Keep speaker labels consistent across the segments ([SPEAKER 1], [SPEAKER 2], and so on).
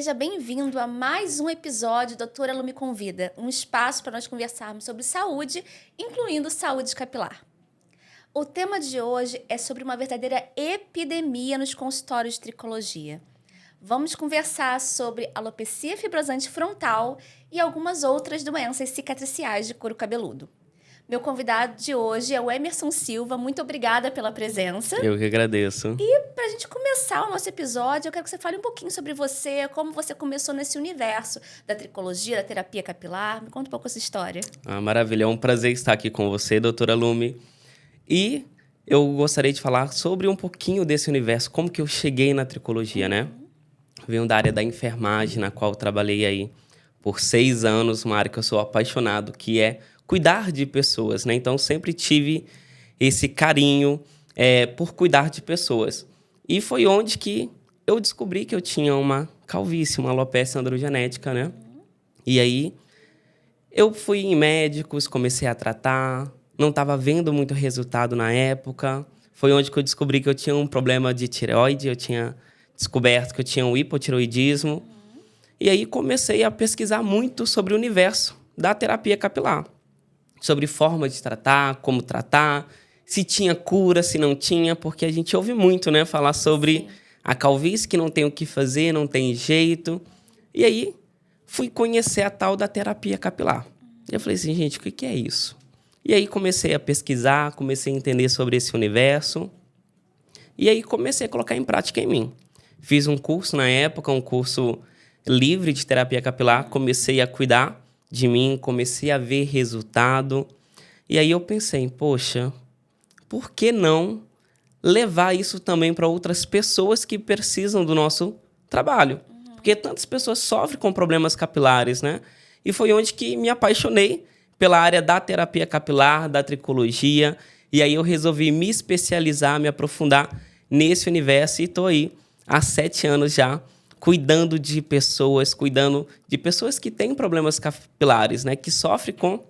[SPEAKER 1] seja bem-vindo a mais um episódio Doutora Lu Me Convida, um espaço para nós conversarmos sobre saúde, incluindo saúde capilar. O tema de hoje é sobre uma verdadeira epidemia nos consultórios de tricologia. Vamos conversar sobre alopecia fibrosante frontal e algumas outras doenças cicatriciais de couro cabeludo. Meu convidado de hoje é o Emerson Silva. Muito obrigada pela presença.
[SPEAKER 2] Eu que agradeço.
[SPEAKER 1] E para a gente começar o nosso episódio, eu quero que você fale um pouquinho sobre você, como você começou nesse universo da tricologia, da terapia capilar. Me conta um pouco essa história.
[SPEAKER 2] Maravilha, é um prazer estar aqui com você, doutora Lume. E eu gostaria de falar sobre um pouquinho desse universo, como que eu cheguei na tricologia, né? Venho da área da enfermagem, na qual eu trabalhei aí por 6 anos, uma área que eu sou apaixonado, que é cuidar de pessoas, né? Então, sempre tive esse carinho por cuidar de pessoas. E foi onde que eu descobri que eu tinha uma calvície, uma alopecia androgenética, né? E aí, eu fui em médicos, comecei a tratar, não estava vendo muito resultado na época. Foi onde que eu descobri que eu tinha um problema de tireoide, eu tinha descoberto que eu tinha um hipotireoidismo. E aí, comecei a pesquisar muito sobre o universo da terapia capilar. Sobre forma de tratar, como tratar, se tinha cura, se não tinha, porque a gente ouve muito, né? Falar sobre a calvície, que não tem o que fazer, não tem jeito. E aí, fui conhecer a tal da terapia capilar. E eu falei assim, gente, o que é isso? E aí, comecei a pesquisar, comecei a entender sobre esse universo. E aí, comecei a colocar em prática em mim. Fiz um curso na época, um curso livre de terapia capilar. Comecei a cuidar de mim, comecei a ver resultado. E aí eu pensei, poxa, por que não levar isso também para outras pessoas que precisam do nosso trabalho? Porque tantas pessoas sofrem com problemas capilares, né? E foi onde que me apaixonei pela área da terapia capilar, da tricologia. E aí eu resolvi me especializar, me aprofundar nesse universo e estou aí há 7 anos já, cuidando de pessoas que têm problemas capilares, né? Que sofrem com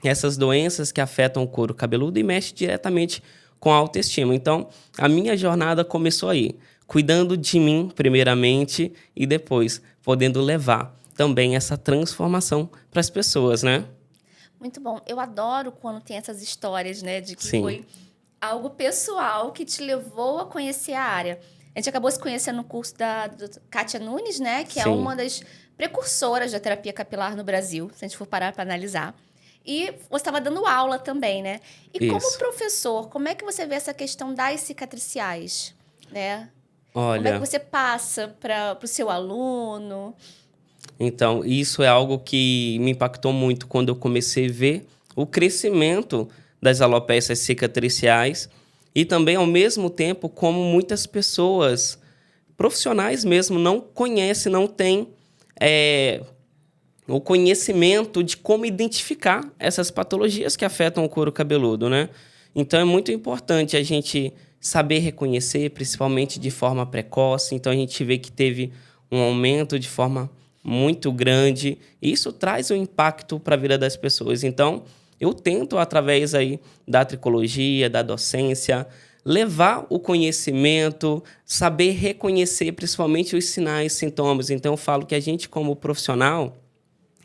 [SPEAKER 2] essas doenças que afetam o couro cabeludo e mexem diretamente com a autoestima. Então, a minha jornada começou aí, cuidando de mim primeiramente e depois podendo levar também essa transformação para as pessoas, né?
[SPEAKER 1] Muito bom. Eu adoro quando tem essas histórias, né, de que
[SPEAKER 2] Sim.
[SPEAKER 1] foi algo pessoal que te levou a conhecer a área. A gente acabou se conhecendo no curso da Kátia Nunes, né, que é
[SPEAKER 2] Sim.
[SPEAKER 1] uma das precursoras da terapia capilar no Brasil, se a gente for parar para analisar. E você estava dando aula também, né? E como
[SPEAKER 2] Isso.
[SPEAKER 1] professor, como é que você vê essa questão das cicatriciais, né? Como é que
[SPEAKER 2] Olha,
[SPEAKER 1] você passa para o seu aluno?
[SPEAKER 2] então, isso é algo que me impactou muito quando eu comecei a ver o crescimento das alopécias cicatriciais e também, ao mesmo tempo, como muitas pessoas, profissionais mesmo, não conhecem, não têm o conhecimento de como identificar essas patologias que afetam o couro cabeludo, né? Então, é muito importante a gente saber reconhecer, principalmente de forma precoce. Então, a gente vê que teve um aumento de forma muito grande. E isso traz um impacto para a vida das pessoas. Então, eu tento, através aí da tricologia, da docência, levar o conhecimento, saber reconhecer principalmente os sinais, sintomas. Então, eu falo que a gente, como profissional,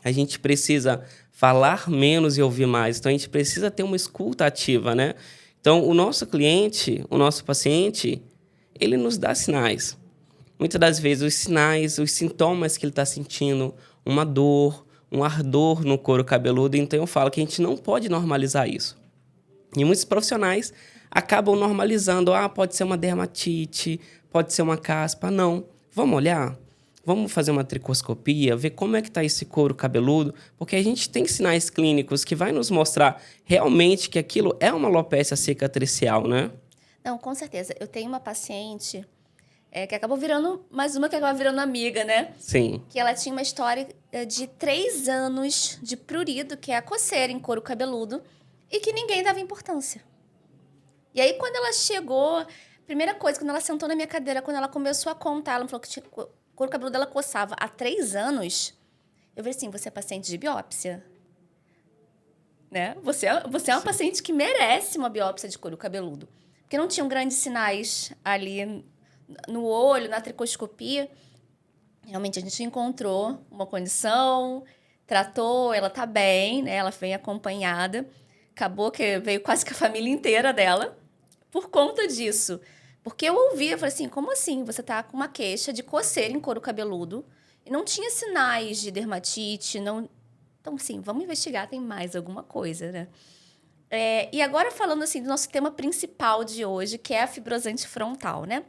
[SPEAKER 2] a gente precisa falar menos e ouvir mais. Então, a gente precisa ter uma escuta ativa, né? Então, o nosso cliente, o nosso paciente, ele nos dá sinais. Muitas das vezes, os sinais, os sintomas que ele está sentindo, uma dor, um ardor no couro cabeludo. Então, eu falo que a gente não pode normalizar isso. E muitos profissionais acabam normalizando. Pode ser uma dermatite, pode ser uma caspa. Não. Vamos olhar? Vamos fazer uma tricoscopia, ver como é que está esse couro cabeludo, porque a gente tem sinais clínicos que vai nos mostrar realmente que aquilo é uma alopecia cicatricial, né?
[SPEAKER 1] Não, com certeza. Eu tenho uma paciente que acabou virando, mais uma que acabou virando amiga, né?
[SPEAKER 2] Sim.
[SPEAKER 1] Que ela tinha uma história de 3 anos de prurido, que é a coceira em couro cabeludo, e que ninguém dava importância. E aí, quando ela chegou, primeira coisa, quando ela sentou na minha cadeira, quando ela começou a contar, ela me falou que o couro cabeludo dela coçava há 3 anos. Eu falei assim, você é paciente de biópsia? Né? Você é uma paciente que merece uma biópsia de couro cabeludo. Porque não tinham grandes sinais ali no olho, na tricoscopia. Realmente a gente encontrou uma condição, tratou, ela tá bem, né? Ela vem acompanhada. Acabou que veio quase que a família inteira dela por conta disso. Porque eu ouvi, eu falei assim, como assim? Você tá com uma queixa de coceira em couro cabeludo e não tinha sinais de dermatite, não... Então, sim, vamos investigar, tem mais alguma coisa, né? E agora falando assim do nosso tema principal de hoje, que é a fibrosante frontal, né?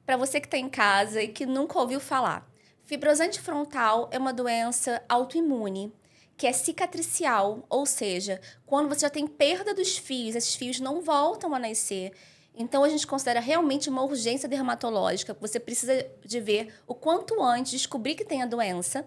[SPEAKER 1] Para você que está em casa e que nunca ouviu falar, fibrosante frontal é uma doença autoimune, que é cicatricial, ou seja, quando você já tem perda dos fios, esses fios não voltam a nascer. Então, a gente considera realmente uma urgência dermatológica. Você precisa de ver o quanto antes, descobrir que tem a doença.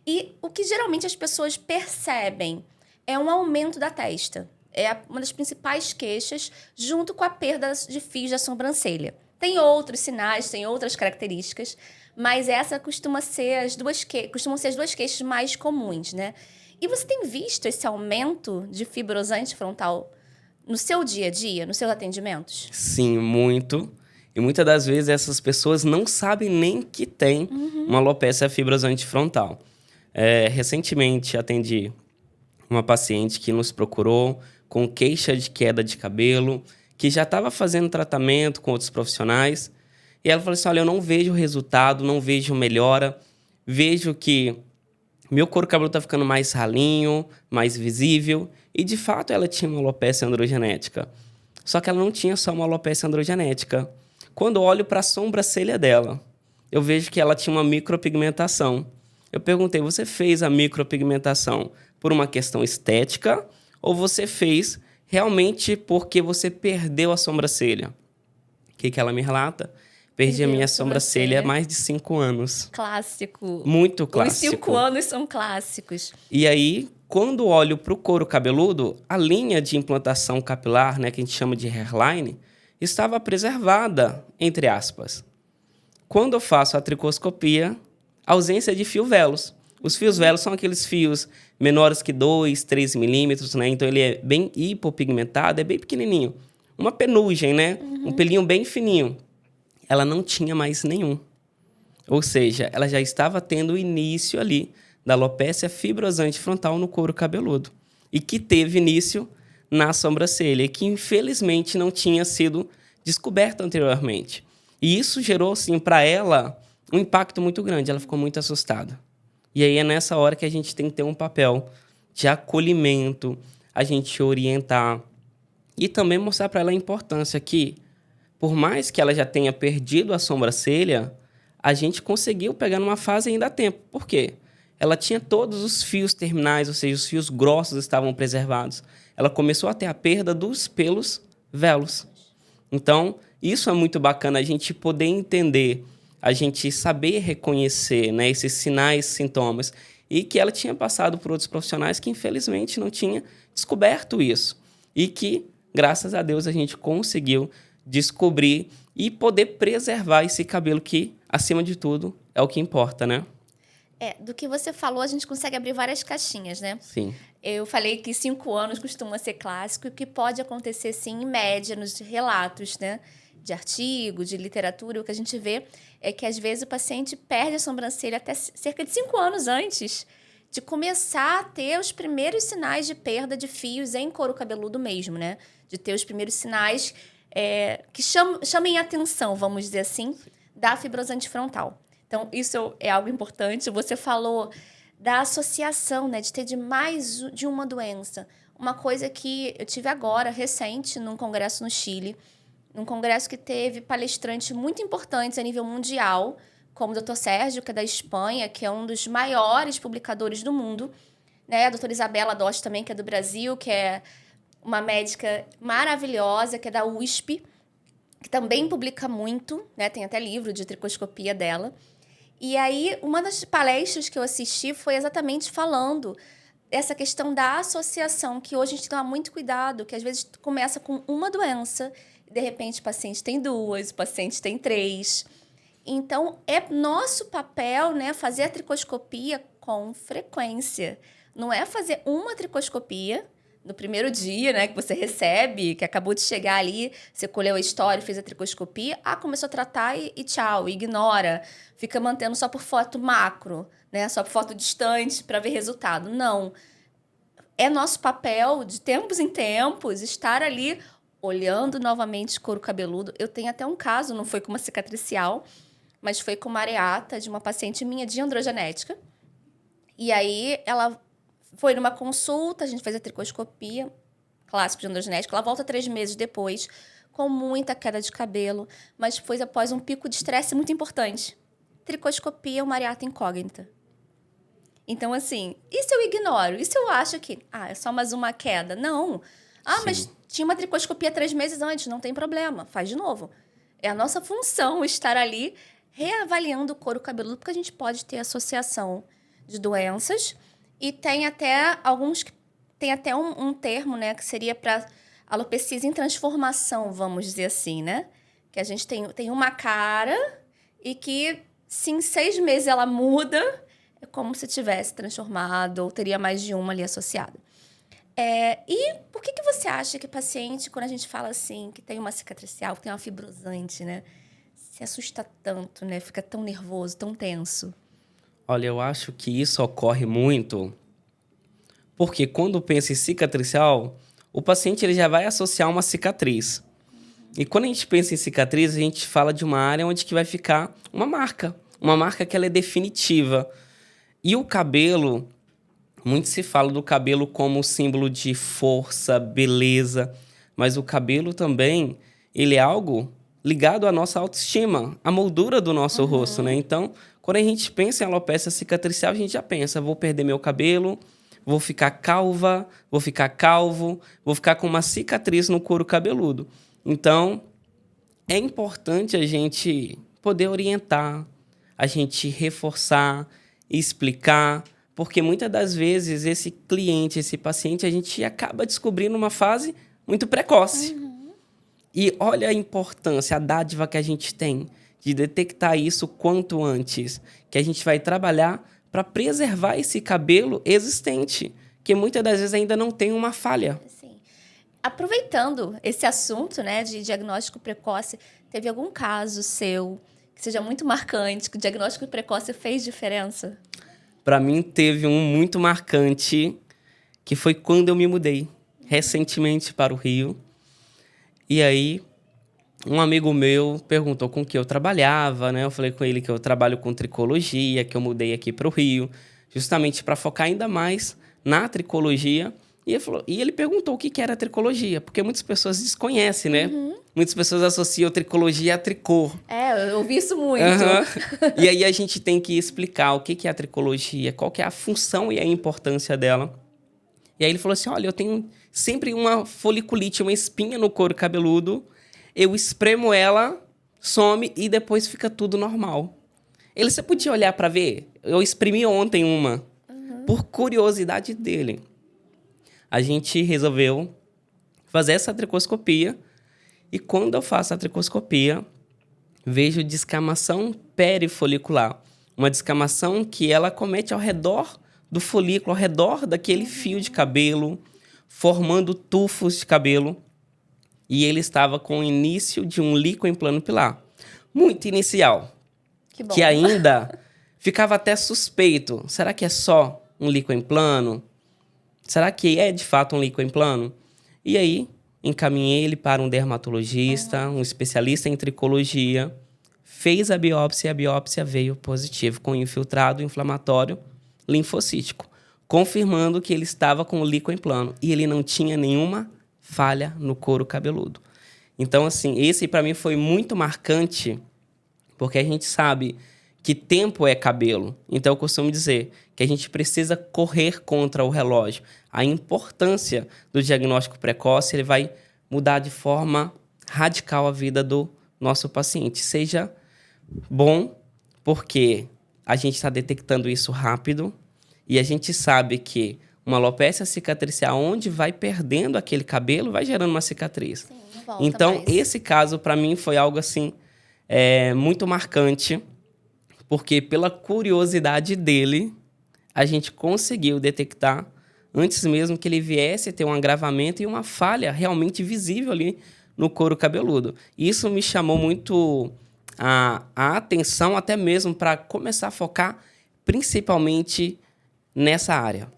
[SPEAKER 1] E o que geralmente as pessoas percebem é um aumento da testa. É uma das principais queixas, junto com a perda de fios da sobrancelha. Tem outros sinais, tem outras características, mas essa costumam ser as duas queixas mais comuns, né? E você tem visto esse aumento de fibrosante frontal no seu dia a dia, nos seus atendimentos?
[SPEAKER 2] Sim, muito. E muitas das vezes essas pessoas não sabem nem que tem uma alopecia fibrosante frontal. Recentemente atendi uma paciente que nos procurou com queixa de queda de cabelo, que já estava fazendo tratamento com outros profissionais. E ela falou assim, olha, eu não vejo resultado, não vejo melhora. Vejo que meu couro cabeludo está ficando mais ralinho, mais visível. E, de fato, ela tinha uma alopecia androgenética. Só que ela não tinha só uma alopecia androgenética. Quando eu olho para a sobrancelha dela, eu vejo que ela tinha uma micropigmentação. Eu perguntei, você fez a micropigmentação por uma questão estética ou você fez realmente porque você perdeu a sobrancelha? O que ela me relata? Perdi a
[SPEAKER 1] Perdeu
[SPEAKER 2] minha
[SPEAKER 1] a
[SPEAKER 2] sobrancelha há
[SPEAKER 1] sobrancelha.
[SPEAKER 2] mais de 5 anos.
[SPEAKER 1] Clássico.
[SPEAKER 2] Muito
[SPEAKER 1] Os 5
[SPEAKER 2] clássico.
[SPEAKER 1] anos são clássicos.
[SPEAKER 2] E aí, quando olho para o couro cabeludo, a linha de implantação capilar, né, que a gente chama de hairline, estava preservada, entre aspas. Quando eu faço a tricoscopia, ausência de fio velos. Os fios velos são aqueles fios menores que 2, 3 milímetros, né? Então ele é bem hipopigmentado, é bem pequenininho. Uma penugem, né? Um pelinho bem fininho. Ela não tinha mais nenhum. Ou seja, ela já estava tendo o início ali da alopecia fibrosante frontal no couro cabeludo. E que teve início na sobrancelha, e que infelizmente não tinha sido descoberto anteriormente. E isso gerou, assim, para ela um impacto muito grande. Ela ficou muito assustada. E aí é nessa hora que a gente tem que ter um papel de acolhimento, a gente orientar e também mostrar para ela a importância que, por mais que ela já tenha perdido a sobrancelha, a gente conseguiu pegar numa fase ainda a tempo. Por quê? Ela tinha todos os fios terminais, ou seja, os fios grossos estavam preservados. Ela começou a ter a perda dos pelos velos. Então, isso é muito bacana, a gente poder entender, a gente saber reconhecer, né, esses sinais, sintomas. E que ela tinha passado por outros profissionais que, infelizmente, não tinha descoberto isso. E que, graças a Deus, a gente conseguiu descobrir e poder preservar esse cabelo que, acima de tudo, é o que importa, né?
[SPEAKER 1] Do que você falou, a gente consegue abrir várias caixinhas, né?
[SPEAKER 2] Sim.
[SPEAKER 1] Eu falei que 5 anos costuma ser clássico e que pode acontecer, sim, em média, nos relatos, né? De artigo, de literatura. O que a gente vê é que, às vezes, o paciente perde a sobrancelha até cerca de 5 anos antes de começar a ter os primeiros sinais de perda de fios em couro cabeludo mesmo, né? De ter os primeiros sinais que chamem a atenção, vamos dizer assim, da fibrosante frontal. Então, isso é algo importante. Você falou da associação, né? De ter de mais de uma doença. Uma coisa que eu tive agora, recente, num congresso no Chile, num congresso que teve palestrantes muito importantes a nível mundial, como o Dr. Sérgio, que é da Espanha, que é um dos maiores publicadores do mundo, né? A doutora Isabela Dost também, que é do Brasil, que é uma médica maravilhosa, que é da USP, que também publica muito, né? Tem até livro de tricoscopia dela. E aí, uma das palestras que eu assisti foi exatamente falando essa questão da associação, que hoje a gente toma muito cuidado, que às vezes começa com uma doença, e de repente o paciente tem 2, o paciente tem 3. Então, é nosso papel, né, fazer a tricoscopia com frequência. Não é fazer uma tricoscopia, no primeiro dia, né, que você recebe, que acabou de chegar ali, você colheu a história, fez a tricoscopia, começou a tratar e tchau, ignora. Fica mantendo só por foto macro, né, só por foto distante para ver resultado. Não. É nosso papel, de tempos em tempos, estar ali olhando novamente couro cabeludo. Eu tenho até um caso, não foi com uma cicatricial, mas foi com uma areata de uma paciente minha de androgenética. E aí, ela foi numa consulta, a gente fez a tricoscopia, clássico de androgenética. Ela volta 3 meses depois, com muita queda de cabelo, mas foi após um pico de estresse muito importante. Tricoscopia é uma areata incógnita. Então, assim, e se eu ignoro? E se eu acho que, é só mais uma queda? Não.
[SPEAKER 2] Sim.
[SPEAKER 1] Mas tinha uma tricoscopia 3 meses antes, não tem problema, faz de novo. É a nossa função estar ali reavaliando o couro cabeludo, porque a gente pode ter associação de doenças. E tem até alguns que tem até um termo, né, que seria para alopecia em transformação, vamos dizer assim, né? Que a gente tem uma cara e que, se em 6 meses ela muda, é como se tivesse transformado ou teria mais de uma ali associada. E por que você acha que paciente, quando a gente fala assim, que tem uma cicatricial, que tem uma fibrosante, né, se assusta tanto, né? Fica tão nervoso, tão tenso?
[SPEAKER 2] Olha, eu acho que isso ocorre muito porque quando pensa em cicatricial, o paciente ele já vai associar uma cicatriz. E quando a gente pensa em cicatriz, a gente fala de uma área onde que vai ficar uma marca que ela é definitiva. E o cabelo, muito se fala do cabelo como símbolo de força, beleza, mas o cabelo também, ele é algo ligado à nossa autoestima, à moldura do nosso rosto, né? Então, quando a gente pensa em alopecia cicatricial, a gente já pensa, vou perder meu cabelo, vou ficar calva, vou ficar calvo, vou ficar com uma cicatriz no couro cabeludo. Então, é importante a gente poder orientar, a gente reforçar, explicar, porque muitas das vezes esse cliente, esse paciente, a gente acaba descobrindo uma fase muito precoce. E olha a importância, a dádiva que a gente tem de detectar isso quanto antes, que a gente vai trabalhar para preservar esse cabelo existente, que muitas das vezes ainda não tem uma falha.
[SPEAKER 1] Sim. Aproveitando esse assunto, né, de diagnóstico precoce, teve algum caso seu que seja muito marcante, que o diagnóstico precoce fez diferença?
[SPEAKER 2] Para mim, teve um muito marcante, que foi quando eu me mudei recentemente para o Rio. E aí, um amigo meu perguntou com que eu trabalhava, né? Eu falei com ele que eu trabalho com tricologia, que eu mudei aqui para o Rio, justamente para focar ainda mais na tricologia. E ele perguntou o que era tricologia, porque muitas pessoas desconhecem, né? Muitas pessoas associam tricologia a tricô.
[SPEAKER 1] Eu ouvi isso muito.
[SPEAKER 2] E aí a gente tem que explicar o que é a tricologia, qual que é a função e a importância dela. E aí ele falou assim, olha, eu tenho sempre uma foliculite, uma espinha no couro cabeludo, eu espremo ela, some e depois fica tudo normal. Você podia olhar para ver? Eu exprimi ontem uma, por curiosidade dele. A gente resolveu fazer essa tricoscopia e quando eu faço a tricoscopia, vejo descamação perifolicular. Uma descamação que ela comete ao redor do folículo, ao redor daquele fio de cabelo, formando tufos de cabelo. E ele estava com o início de um líquen plano pilar. Muito inicial.
[SPEAKER 1] Que bom.
[SPEAKER 2] Que ainda ficava até suspeito. Será que é só um líquen plano? Será que é de fato um líquen plano? E aí, encaminhei ele para um dermatologista, um especialista em tricologia, fez a biópsia e a biópsia veio positivo, com infiltrado inflamatório linfocítico, confirmando que ele estava com o líquen plano e ele não tinha nenhuma falha no couro cabeludo. Então, assim, esse para mim foi muito marcante, porque a gente sabe que tempo é cabelo. Então, eu costumo dizer que a gente precisa correr contra o relógio. A importância do diagnóstico precoce, ele vai mudar de forma radical a vida do nosso paciente. Seja bom, porque a gente está detectando isso rápido e a gente sabe que uma alopecia cicatricial, onde vai perdendo aquele cabelo, vai gerando uma cicatriz.
[SPEAKER 1] Sim, não volta
[SPEAKER 2] então,
[SPEAKER 1] mais.
[SPEAKER 2] esse caso, para mim, foi algo assim muito marcante, porque pela curiosidade dele, a gente conseguiu detectar antes mesmo que ele viesse ter um agravamento e uma falha realmente visível ali no couro cabeludo. Isso me chamou muito a atenção, até mesmo para começar a focar principalmente nessa área,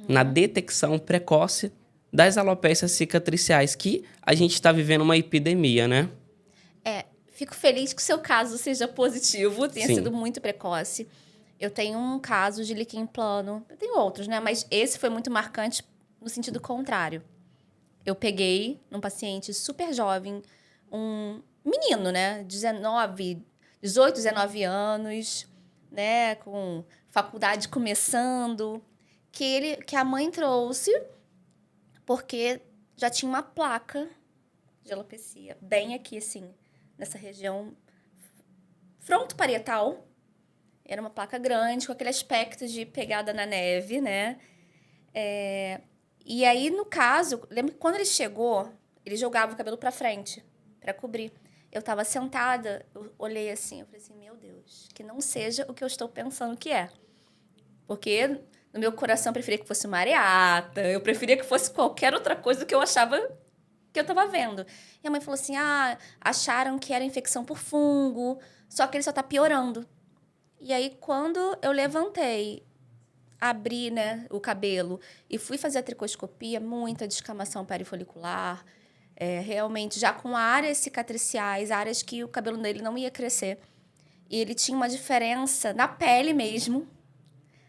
[SPEAKER 2] na detecção precoce das alopécias cicatriciais, que a gente está vivendo uma epidemia, né?
[SPEAKER 1] Fico feliz que o seu caso seja positivo, tenha
[SPEAKER 2] Sim.
[SPEAKER 1] sido muito precoce. Eu tenho um caso de líquen plano, eu tenho outros, né? Mas esse foi muito marcante no sentido contrário. Eu peguei num paciente super jovem, um menino, né? 18, 19 anos, né? Com faculdade começando, que a mãe trouxe porque já tinha uma placa de alopecia, bem aqui, assim, nessa região frontoparietal. Era uma placa grande, com aquele aspecto de pegada na neve, né? E aí, no caso, lembro que quando ele chegou, ele jogava o cabelo pra frente, pra cobrir. Eu tava sentada, eu olhei assim, eu falei assim, meu Deus, que não seja o que eu estou pensando que é. Porque no meu coração eu preferia que fosse uma areata, eu preferia que fosse qualquer outra coisa do que eu achava que eu tava vendo. E a mãe falou assim, acharam que era infecção por fungo, só que ele só tá piorando. E aí, quando eu levantei, abri, né, o cabelo e fui fazer a tricoscopia, muita descamação perifolicular, realmente já com áreas cicatriciais, áreas que o cabelo dele não ia crescer. E ele tinha uma diferença na pele mesmo,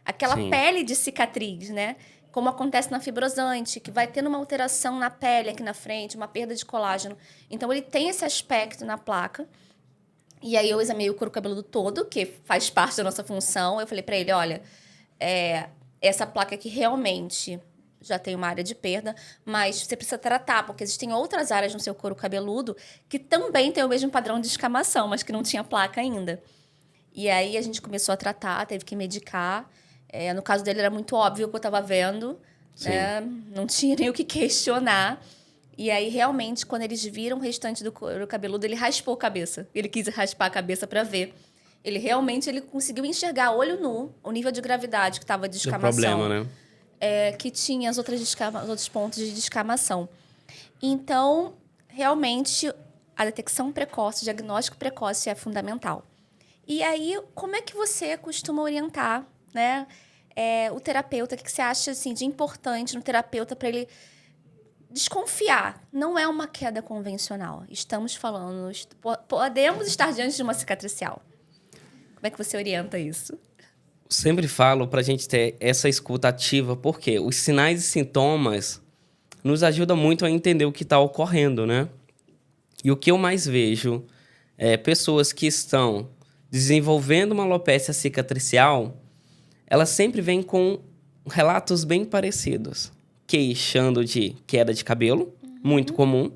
[SPEAKER 1] aquela
[SPEAKER 2] Sim.
[SPEAKER 1] pele de cicatriz, né? Como acontece na fibrosante, que vai tendo uma alteração na pele aqui na frente, uma perda de colágeno. Então, ele tem esse aspecto na placa. E aí, eu examinei o couro cabeludo todo, que faz parte da nossa função. Eu falei para ele, olha, essa placa aqui realmente já tem uma área de perda, mas você precisa tratar, porque existem outras áreas no seu couro cabeludo que também tem o mesmo padrão de escamação, mas que não tinha placa ainda. E aí, a gente começou a tratar, teve que medicar. No caso dele, era muito óbvio o que eu estava vendo, né? Não tinha nem o que questionar. E aí, realmente, quando eles viram o restante do couro cabeludo, ele raspou a cabeça. Ele quis raspar a cabeça para ver. Ele conseguiu enxergar, olho nu, o nível de gravidade que estava de descamação.
[SPEAKER 2] O problema, né?
[SPEAKER 1] Que tinha os outros pontos de descamação. Então, realmente, a detecção precoce, o diagnóstico precoce é fundamental. E aí, como é que você costuma orientar, né, o terapeuta? O que você acha assim, de importante no terapeuta para ele desconfiar? Não é uma queda convencional. Estamos falando... Podemos estar diante de uma cicatricial. Como é que você orienta isso?
[SPEAKER 2] Sempre falo para a gente ter essa escuta ativa, porque os sinais e sintomas nos ajudam muito a entender o que está ocorrendo, né? E o que eu mais vejo é pessoas que estão desenvolvendo uma alopecia cicatricial, elas sempre vêm com relatos bem parecidos, queixando de queda de cabelo, muito comum,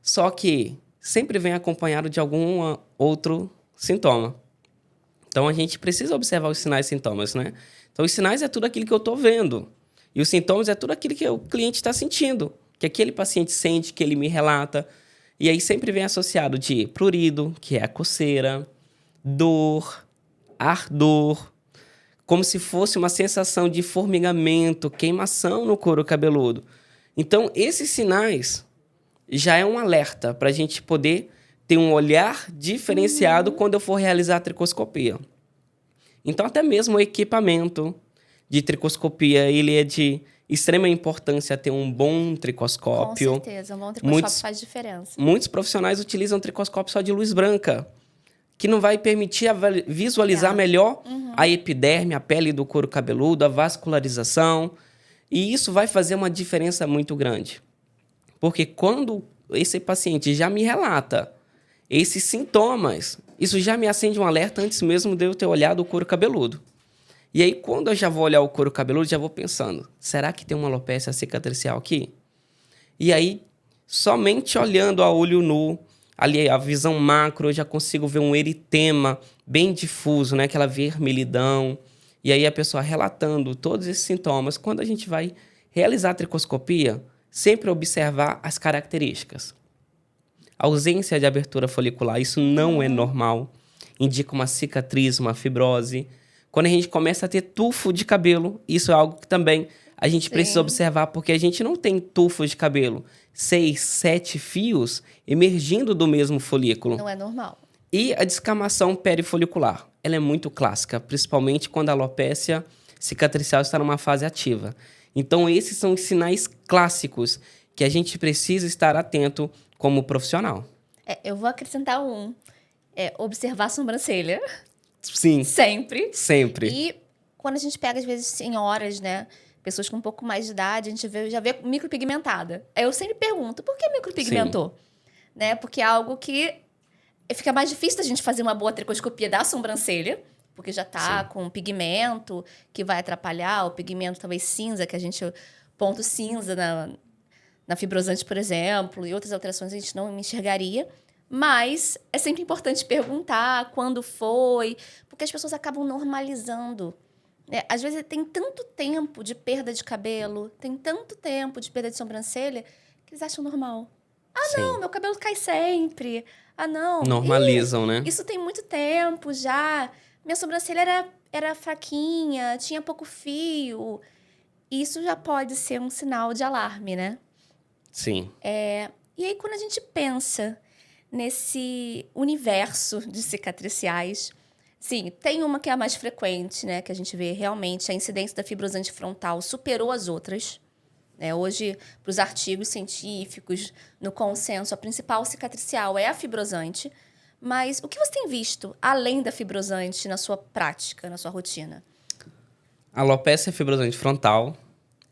[SPEAKER 2] só que sempre vem acompanhado de algum outro sintoma. Então, a gente precisa observar os sinais e sintomas, né? Então, os sinais é tudo aquilo que eu estou vendo. E os sintomas é tudo aquilo que o cliente está sentindo, que aquele paciente sente, que ele me relata. E aí, sempre vem associado de prurido, que é a coceira, dor, ardor, como se fosse uma sensação de formigamento, queimação no couro cabeludo. Então, esses sinais já é um alerta para a gente poder ter um olhar diferenciado quando eu for realizar a tricoscopia. Então, até mesmo o equipamento de tricoscopia, ele é de extrema importância ter um bom tricoscópio.
[SPEAKER 1] Com certeza, um bom tricoscópio faz diferença.
[SPEAKER 2] Muitos profissionais utilizam tricoscópio só de luz branca, que não vai permitir visualizar melhor a epiderme, a pele do couro cabeludo, a vascularização. E isso vai fazer uma diferença muito grande. Porque quando esse paciente já me relata esses sintomas, isso já me acende um alerta antes mesmo de eu ter olhado o couro cabeludo. E aí, quando eu já vou olhar o couro cabeludo, já vou pensando, será que tem uma alopecia cicatricial aqui? E aí, somente olhando a olho nu, ali a visão macro, eu já consigo ver um eritema bem difuso, né? Aquela vermelhidão. E aí, a pessoa relatando todos esses sintomas. Quando a gente vai realizar a tricoscopia, sempre observar as características. Ausência de abertura folicular, isso não é normal. Indica uma cicatriz, uma fibrose. Quando a gente começa a ter tufo de cabelo, isso é algo que também a gente precisa
[SPEAKER 1] Sim.
[SPEAKER 2] observar porque a gente não tem tufos de cabelo, 6, 7 fios emergindo do mesmo folículo.
[SPEAKER 1] Não é normal.
[SPEAKER 2] E a descamação perifolicular, ela é muito clássica, principalmente quando a alopécia cicatricial está numa fase ativa. Então, esses são os sinais clássicos que a gente precisa estar atento como profissional.
[SPEAKER 1] Eu vou acrescentar observar a sobrancelha.
[SPEAKER 2] Sim,
[SPEAKER 1] Sempre.
[SPEAKER 2] sempre.
[SPEAKER 1] E quando a gente pega, às vezes, senhoras, né? Pessoas com um pouco mais de idade, a gente já vê micropigmentada. Aí eu sempre pergunto, por que micropigmentou? Né? Porque é algo que fica mais difícil da gente fazer uma boa tricoscopia da sobrancelha, porque já tá com pigmento que vai atrapalhar, o pigmento talvez cinza, que a gente... Ponto cinza na fibrosante, por exemplo, e outras alterações a gente não enxergaria. Mas é sempre importante perguntar quando foi, porque as pessoas acabam normalizando. Às vezes tem tanto tempo de perda de cabelo, tem tanto tempo de perda de sobrancelha, que eles acham normal. Não, meu cabelo cai sempre. Não.
[SPEAKER 2] Normalizam, né?
[SPEAKER 1] Isso tem muito tempo já. Minha sobrancelha era fraquinha, tinha pouco fio. Isso já pode ser um sinal de alarme, né?
[SPEAKER 2] Sim.
[SPEAKER 1] E aí, quando a gente pensa nesse universo de cicatriciais, sim, tem uma que é a mais frequente, né? Que a gente vê realmente a incidência da fibrosante frontal superou as outras. Hoje, para os artigos científicos, no consenso, a principal cicatricial é a fibrosante. Mas o que você tem visto além da fibrosante na sua prática, na sua rotina?
[SPEAKER 2] Alopecia fibrosante frontal,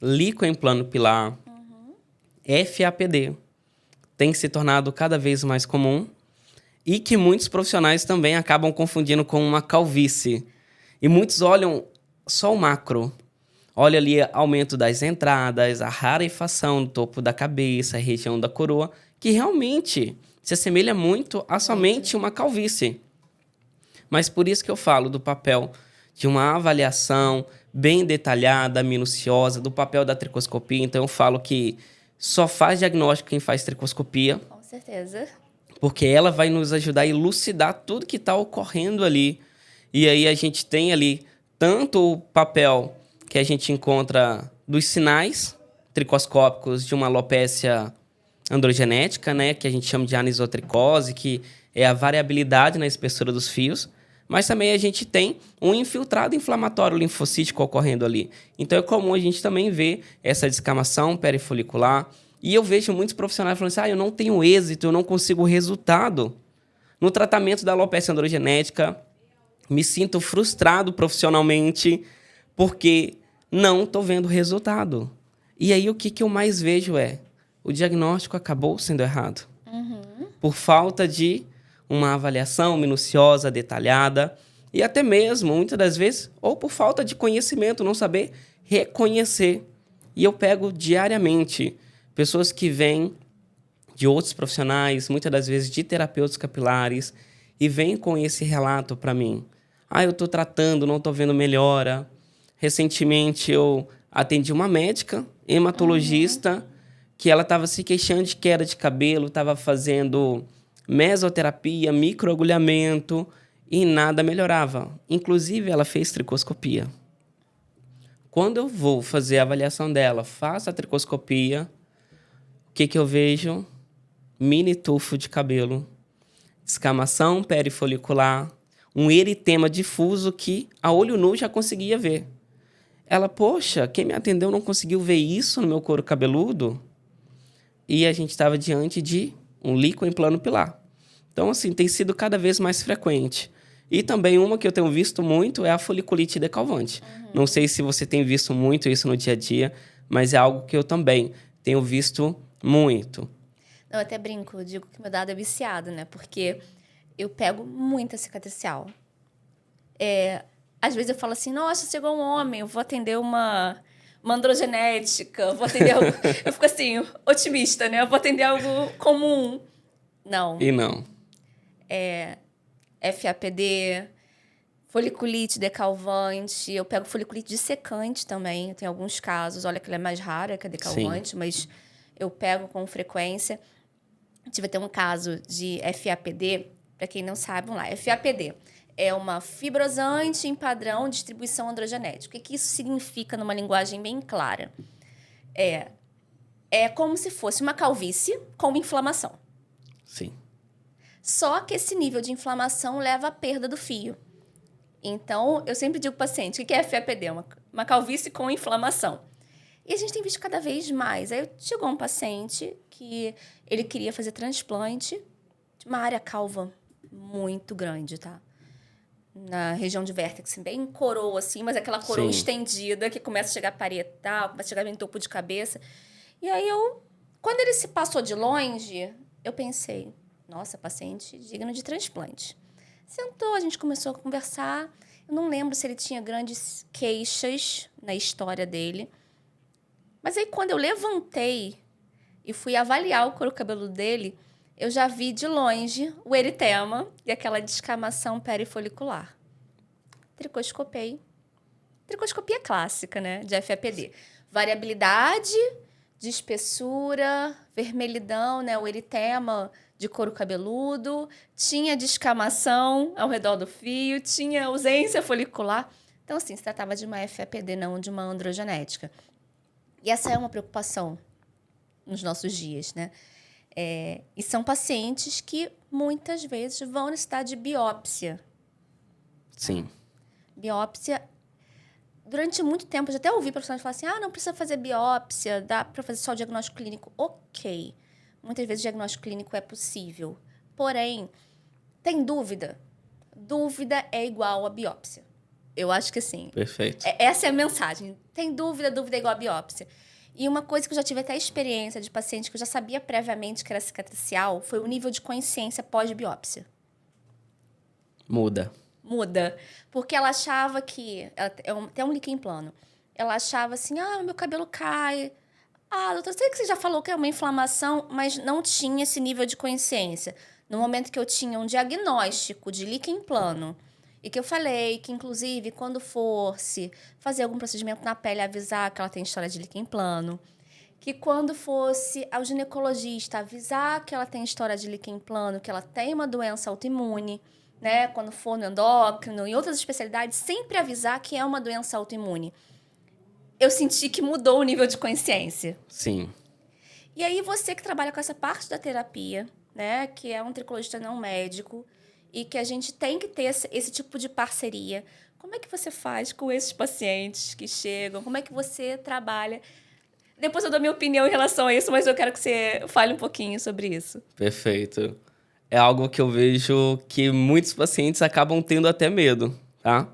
[SPEAKER 2] líquen em plano pilar, FAPD, tem se tornado cada vez mais comum e que muitos profissionais também acabam confundindo com uma calvície. E muitos olham só o macro. Olha ali aumento das entradas, a rarefação do topo da cabeça, a região da coroa, que realmente se assemelha muito a somente uma calvície. Mas por isso que eu falo do papel de uma avaliação bem detalhada, minuciosa, do papel da tricoscopia. Então eu falo que só faz diagnóstico quem faz tricoscopia.
[SPEAKER 1] Com certeza.
[SPEAKER 2] Porque ela vai nos ajudar a elucidar tudo que está ocorrendo ali. E aí a gente tem ali tanto o papel que a gente encontra dos sinais tricoscópicos de uma alopécia androgenética, né, que a gente chama de anisotricose, que é a variabilidade na espessura dos fios, mas também a gente tem um infiltrado inflamatório linfocítico ocorrendo ali. Então é comum a gente também ver essa descamação perifolicular. E eu vejo muitos profissionais falando assim, eu não tenho êxito, eu não consigo resultado no tratamento da alopecia androgenética, me sinto frustrado profissionalmente porque não estou vendo resultado. E aí o que eu mais vejo o diagnóstico acabou sendo errado. Por falta de uma avaliação minuciosa, detalhada, e até mesmo, muitas das vezes, ou por falta de conhecimento, não saber reconhecer. E eu pego diariamente pessoas que vêm de outros profissionais, muitas das vezes de terapeutas capilares, e vêm com esse relato para mim. Eu estou tratando, não estou vendo melhora. Recentemente, eu atendi uma médica, hematologista, que ela estava se queixando de queda de cabelo, estava fazendo mesoterapia, microagulhamento, e nada melhorava. Inclusive, ela fez tricoscopia. Quando eu vou fazer a avaliação dela, faço a tricoscopia, o que eu vejo? Mini tufo de cabelo, descamação perifolicular, um eritema difuso que a olho nu já conseguia ver. Ela, poxa, quem me atendeu não conseguiu ver isso no meu couro cabeludo? E a gente estava diante de um líquen em plano pilar. Então, assim, tem sido cada vez mais frequente. E também uma que eu tenho visto muito é a foliculite decalvante. Não sei se você tem visto muito isso no dia a dia, mas é algo que eu também tenho visto muito.
[SPEAKER 1] Eu até brinco, eu digo que meu dado é viciado, né? Porque eu pego muita cicatricial. Às vezes eu falo assim, nossa, chegou um homem, eu vou atender uma androgenética, vou atender algo... Eu fico assim, otimista, né? Eu vou atender algo comum. Não.
[SPEAKER 2] E não.
[SPEAKER 1] FAPD, foliculite decalvante. Eu pego foliculite dissecante também. Tem alguns casos. Olha que ela é mais rara que a decalvante, sim, mas eu pego com frequência. Tive até um caso de FAPD. Para quem não sabe, vamos lá. FAPD É uma fibrosante em padrão de distribuição androgenética. O que isso significa numa linguagem bem clara? É como se fosse uma calvície com inflamação.
[SPEAKER 2] Sim.
[SPEAKER 1] Só que esse nível de inflamação leva à perda do fio. Então, eu sempre digo para o paciente, o que é FAPD? Uma calvície com inflamação. E a gente tem visto cada vez mais. Aí chegou um paciente que ele queria fazer transplante de uma área calva muito grande, tá? Na região de vértex, bem coroa, assim, mas aquela coroa estendida que começa a chegar parietal, começa a chegar bem topo de cabeça. E aí quando ele se passou de longe, eu pensei, nossa, paciente digno de transplante. Sentou, a gente começou a conversar. Eu não lembro se ele tinha grandes queixas na história dele. Mas aí, quando eu levantei e fui avaliar o couro cabeludo dele, eu já vi de longe o eritema e aquela descamação perifolicular. Tricoscopei. Tricoscopia clássica, né, de FAPD. Variabilidade de espessura, vermelhidão, né, o eritema de couro cabeludo, tinha descamação ao redor do fio, tinha ausência folicular. Então, assim, se tratava de uma FAPD, não de uma androgenética. E essa é uma preocupação nos nossos dias, né? E são pacientes que, muitas vezes, vão necessitar de biópsia.
[SPEAKER 2] Sim.
[SPEAKER 1] Biópsia, durante muito tempo, eu já até ouvi profissionais falar assim, não precisa fazer biópsia, dá para fazer só o diagnóstico clínico. Ok. Muitas vezes o diagnóstico clínico é possível. Porém, tem dúvida? Dúvida é igual a biópsia. Eu acho que sim.
[SPEAKER 2] Perfeito.
[SPEAKER 1] Essa é a mensagem. Tem dúvida, dúvida é igual a biópsia. E uma coisa que eu já tive até experiência de paciente que eu já sabia previamente que era cicatricial foi o nível de consciência pós-biópsia.
[SPEAKER 2] Muda.
[SPEAKER 1] Porque ela achava que... Tem um líquen plano. Ela achava assim, meu cabelo cai. Doutora, sei que você já falou que é uma inflamação, mas não tinha esse nível de consciência. No momento que eu tinha um diagnóstico de líquen plano, e que eu falei que, inclusive, quando fosse fazer algum procedimento na pele, avisar que ela tem história de líquen plano, que quando fosse ao ginecologista, avisar que ela tem história de líquen plano, que ela tem uma doença autoimune, né? Quando for no endócrino, em outras especialidades, sempre avisar que é uma doença autoimune. Eu senti que mudou o nível de consciência.
[SPEAKER 2] Sim.
[SPEAKER 1] E aí, você que trabalha com essa parte da terapia, né? Que é um tricologista não médico, e que a gente tem que ter esse tipo de parceria. Como é que você faz com esses pacientes que chegam? Como é que você trabalha? Depois eu dou minha opinião em relação a isso, mas eu quero que você fale um pouquinho sobre isso.
[SPEAKER 2] Perfeito. É algo que eu vejo que muitos pacientes acabam tendo até medo, tá?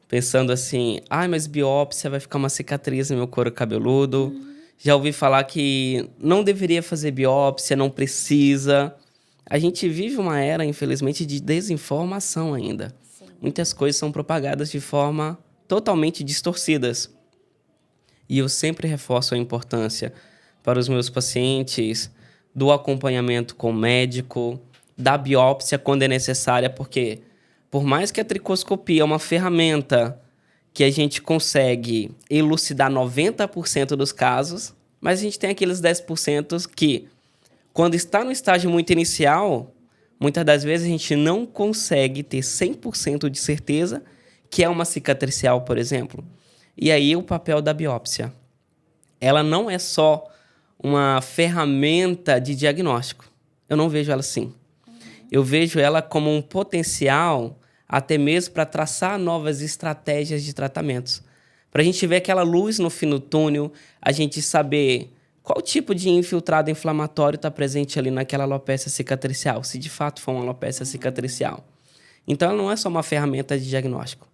[SPEAKER 2] Pensando assim, mas biópsia vai ficar uma cicatriz no meu couro cabeludo. Já ouvi falar que não deveria fazer biópsia, não precisa. A gente vive uma era, infelizmente, de desinformação ainda.
[SPEAKER 1] Sim.
[SPEAKER 2] Muitas coisas são propagadas de forma totalmente distorcidas. E eu sempre reforço a importância para os meus pacientes do acompanhamento com o médico, da biópsia quando é necessária, porque por mais que a tricoscopia é uma ferramenta que a gente consegue elucidar 90% dos casos, mas a gente tem aqueles 10% que, quando está no estágio muito inicial, muitas das vezes a gente não consegue ter 100% de certeza que é uma cicatricial, por exemplo. E aí o papel da biópsia. Ela não é só uma ferramenta de diagnóstico. Eu não vejo ela assim. Eu vejo ela como um potencial até mesmo para traçar novas estratégias de tratamentos. Para a gente ver aquela luz no fim do túnel, a gente saber qual tipo de infiltrado inflamatório está presente ali naquela alopecia cicatricial, se de fato for uma alopecia cicatricial. Então, ela não é só uma ferramenta de diagnóstico,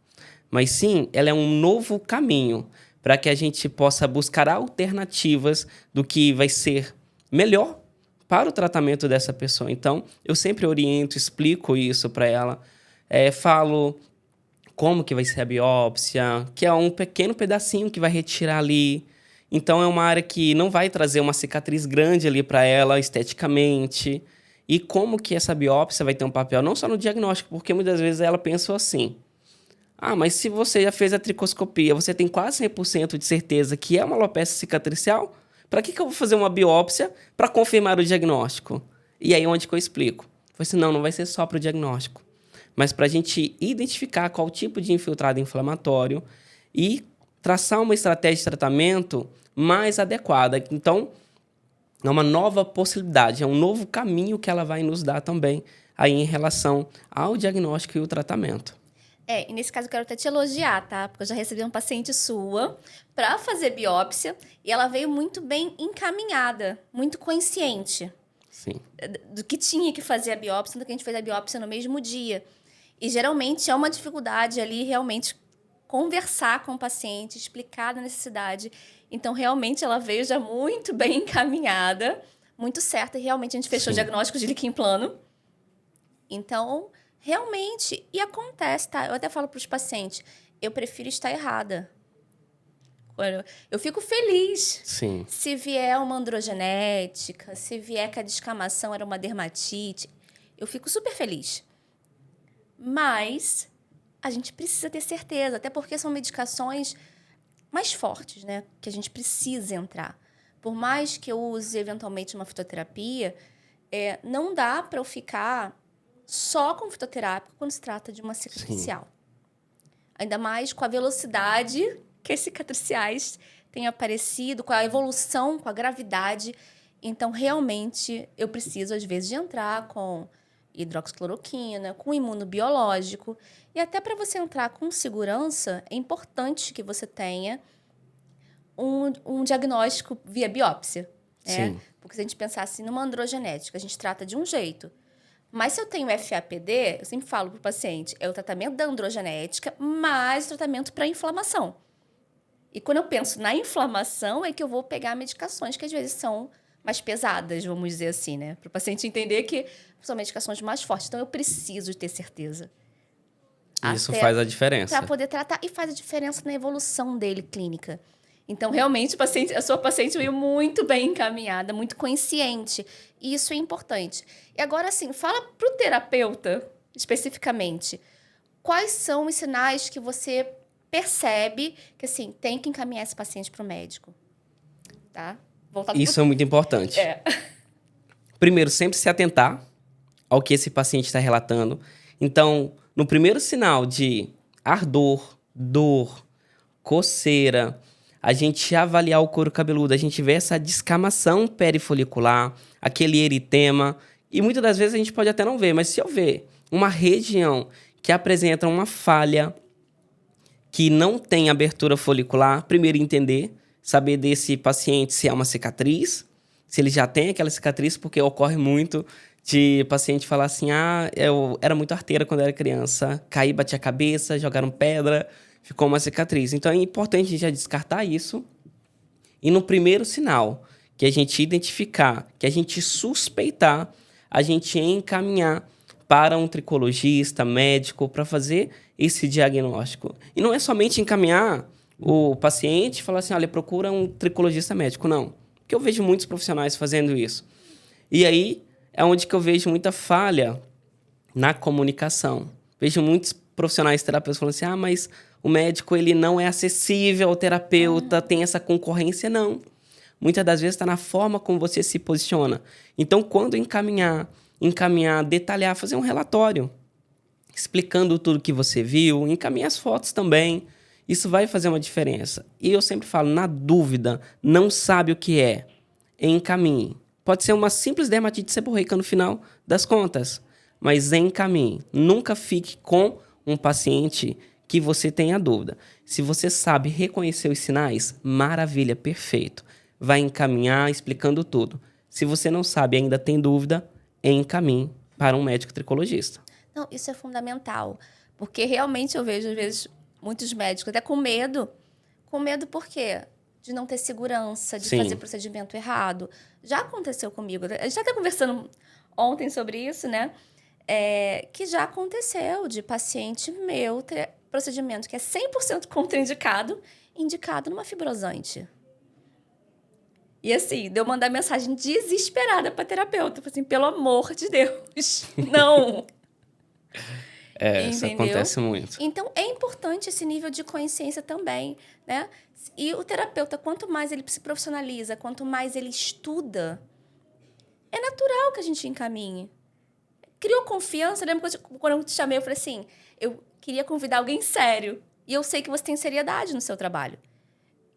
[SPEAKER 2] mas sim, ela é um novo caminho para que a gente possa buscar alternativas do que vai ser melhor para o tratamento dessa pessoa. Então, eu sempre oriento, explico isso para ela, falo como que vai ser a biópsia, que é um pequeno pedacinho que vai retirar ali. Então, é uma área que não vai trazer uma cicatriz grande ali para ela esteticamente. E como que essa biópsia vai ter um papel não só no diagnóstico, porque muitas vezes ela pensa assim, mas se você já fez a tricoscopia, você tem quase 100% de certeza que é uma alopecia cicatricial, para que eu vou fazer uma biópsia para confirmar o diagnóstico? E aí onde que eu explico? Eu falei assim, não vai ser só para o diagnóstico. mas para a gente identificar qual tipo de infiltrado inflamatório e traçar uma estratégia de tratamento mais adequada. Então, é uma nova possibilidade, é um novo caminho que ela vai nos dar também aí em relação ao diagnóstico e o tratamento.
[SPEAKER 1] E nesse caso eu quero até te elogiar, tá? Porque eu já recebi uma paciente sua para fazer biópsia e ela veio muito bem encaminhada, muito consciente.
[SPEAKER 2] Sim.
[SPEAKER 1] Do que tinha que fazer a biópsia, do que a gente fez a biópsia no mesmo dia. E geralmente é uma dificuldade ali realmente conversar com o paciente, explicar a necessidade. Então, realmente, ela veio já muito bem encaminhada, muito certa, e realmente a gente fechou o diagnóstico de líquido em plano. Então, realmente, e acontece, tá? Eu até falo para os pacientes, eu prefiro estar errada. Eu fico feliz se vier uma androgenética, se vier que a descamação era uma dermatite. Eu fico super feliz. Mas a gente precisa ter certeza, até porque são medicações mais fortes, né? Que a gente precisa entrar. Por mais que eu use, eventualmente, uma fitoterapia, não dá para eu ficar só com fitoterápico quando se trata de uma cicatricial. Ainda mais com a velocidade que as cicatriciais têm aparecido, com a evolução, com a gravidade. Então, realmente, eu preciso, às vezes, de entrar com hidroxicloroquina, com imunobiológico. E até para você entrar com segurança, é importante que você tenha um diagnóstico via biópsia. Né? Porque se a gente pensar assim, numa androgenética, a gente trata de um jeito. Mas se eu tenho FAPD, eu sempre falo para o paciente, é o tratamento da androgenética mais o tratamento para inflamação. E quando eu penso na inflamação, é que eu vou pegar medicações que às vezes são mais pesadas, vamos dizer assim, né? Para o paciente entender que são medicações mais fortes. Então, eu preciso ter certeza.
[SPEAKER 2] Isso faz a diferença.
[SPEAKER 1] Para poder tratar. E faz a diferença na evolução dele clínica. Então, realmente, a sua paciente veio muito bem encaminhada, muito consciente. E isso é importante. E agora, assim, fala para o terapeuta, especificamente, quais são os sinais que você percebe que, assim, tem que encaminhar esse paciente para o médico. Tá?
[SPEAKER 2] Isso é muito importante. Primeiro, sempre se atentar ao que esse paciente está relatando. Então, no primeiro sinal de ardor, dor, coceira, a gente avaliar o couro cabeludo, a gente vê essa descamação perifolicular, aquele eritema, e muitas das vezes a gente pode até não ver, mas se eu ver uma região que apresenta uma falha, que não tem abertura folicular, primeiro entender, saber desse paciente se é uma cicatriz, se ele já tem aquela cicatriz, porque ocorre muito de paciente falar assim, eu era muito arteira quando era criança, caí, bati a cabeça, jogaram pedra, ficou uma cicatriz. Então, é importante a gente já descartar isso. E no primeiro sinal que a gente identificar, que a gente suspeitar, a gente encaminhar para um tricologista, médico, para fazer esse diagnóstico. E não é somente encaminhar o paciente e falar assim, olha, procura um tricologista médico. Não, porque eu vejo muitos profissionais fazendo isso. E aí é onde que eu vejo muita falha na comunicação. Vejo muitos profissionais terapeutas falando assim, mas o médico ele não é acessível ao terapeuta, tem essa concorrência. Não. Muitas das vezes está na forma como você se posiciona. Então, quando encaminhar, detalhar, fazer um relatório, explicando tudo que você viu, encaminhar as fotos também. Isso vai fazer uma diferença. E eu sempre falo, na dúvida, não sabe o que é, encaminhe. Pode ser uma simples dermatite seborreica no final das contas, mas encaminhe. Nunca fique com um paciente que você tenha dúvida. Se você sabe reconhecer os sinais, maravilha, perfeito. Vai encaminhar explicando tudo. Se você não sabe e ainda tem dúvida, encaminhe para um médico tricologista.
[SPEAKER 1] Não, isso é fundamental, porque realmente eu vejo, às vezes, muitos médicos até com medo. Com medo por quê? De não ter segurança, de fazer procedimento errado. Já aconteceu comigo. A gente já está conversando ontem sobre isso, né? Que já aconteceu de paciente meu ter procedimento que é 100% contraindicado, indicado numa fibrosante. E assim, deu mandar mensagem desesperada para terapeuta. Assim, pelo amor de Deus, não!
[SPEAKER 2] Isso acontece muito.
[SPEAKER 1] Então, é importante esse nível de consciência também, né? E o terapeuta, quanto mais ele se profissionaliza, quanto mais ele estuda, é natural que a gente encaminhe. criou confiança. Eu lembro quando eu te chamei, eu falei assim, eu queria convidar alguém sério. E eu sei que você tem seriedade no seu trabalho.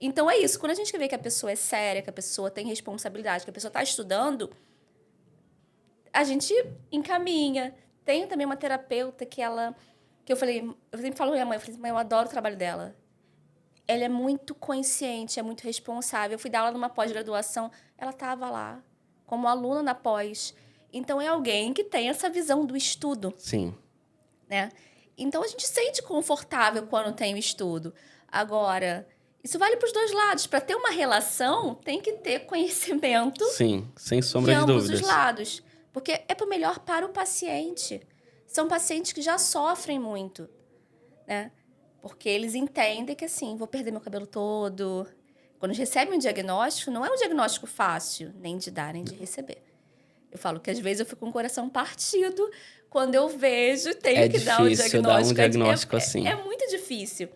[SPEAKER 1] Então, é isso. Quando a gente vê que a pessoa é séria, que a pessoa tem responsabilidade, que a pessoa está estudando, a gente encaminha. Tenho também uma terapeuta que eu sempre falo com minha mãe, eu falei, mãe, eu adoro o trabalho dela. Ela é muito consciente, é muito responsável. Eu fui dar aula numa pós-graduação, ela estava lá, como aluna na pós. Então, é alguém que tem essa visão do estudo.
[SPEAKER 2] Sim.
[SPEAKER 1] Né? Então, a gente se sente confortável quando tem o estudo. Agora, isso vale para os dois lados. Para ter uma relação, tem que ter conhecimento.
[SPEAKER 2] Sim, sem sombra de
[SPEAKER 1] ambos
[SPEAKER 2] dúvidas.
[SPEAKER 1] os lados. Porque é para o melhor para o paciente. São pacientes que já sofrem muito, né? Porque eles entendem que, assim, vou perder meu cabelo todo. Quando recebem um diagnóstico, não é um diagnóstico fácil, nem de dar, nem de receber. Eu falo que, às vezes, eu fico com o coração partido quando eu vejo, tenho que dar um diagnóstico.
[SPEAKER 2] Dar um diagnóstico assim.
[SPEAKER 1] É muito difícil.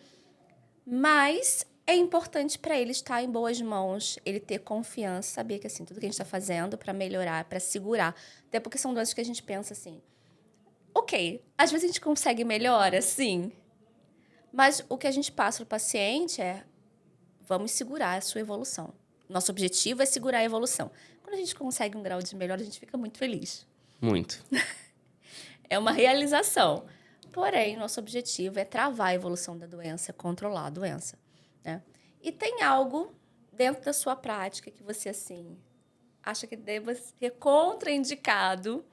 [SPEAKER 1] Mas é importante para ele estar em boas mãos, ele ter confiança, saber que, assim, tudo que a gente está fazendo para melhorar, para segurar. Até porque são doenças que a gente pensa assim, ok, às vezes a gente consegue melhora, sim. Mas o que a gente passa para o paciente é, vamos segurar a sua evolução. Nosso objetivo é segurar a evolução. Quando a gente consegue um grau de melhora, a gente fica muito feliz.
[SPEAKER 2] Muito.
[SPEAKER 1] É uma realização. Porém, nosso objetivo é travar a evolução da doença, controlar a doença, né? E tem algo dentro da sua prática que você, assim, acha que deva ser contraindicado